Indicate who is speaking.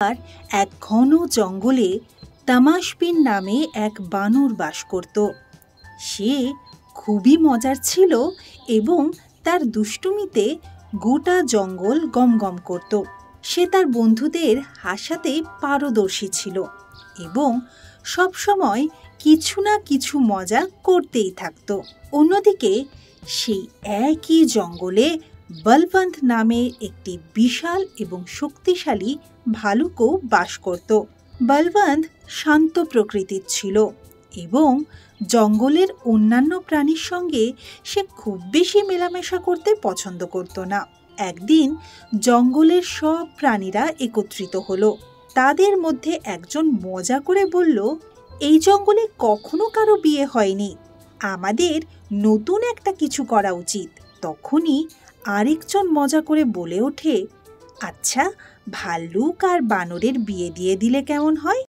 Speaker 1: আর এক ঘন জঙ্গলে তামাশবিন নামে এক বানর বাস করত। সে খুবই মজার ছিল এবং তার দুষ্টুমিতে গোটা জঙ্গল গমগম করত। সে তার বন্ধুদের হাসাতে পারদর্শী ছিল এবং সবসময় কিছু না কিছু মজা করতেই থাকত। অন্যদিকে সেই একই জঙ্গলে বলবন্ত নামে একটি বিশাল এবং শক্তিশালী ভালুকও বাস করত। বলবন্ত শান্ত প্রকৃতির ছিল এবং জঙ্গলের অন্যান্য প্রাণীর সঙ্গে সে খুব বেশি মেলামেশা করতে পছন্দ করত না। একদিন জঙ্গলের সব প্রাণীরা একত্রিত হলো। তাদের মধ্যে একজন মজা করে বলল, এই জঙ্গলে কখনো কারো বিয়ে হয়নি, আমাদের নতুন একটা কিছু করা উচিত। তখনই আরেকজন মজা করে বলে ওঠে, আচ্ছা, ভাল্লুক আর বানরের বিয়ে দিয়ে দিলে কেমন হয়?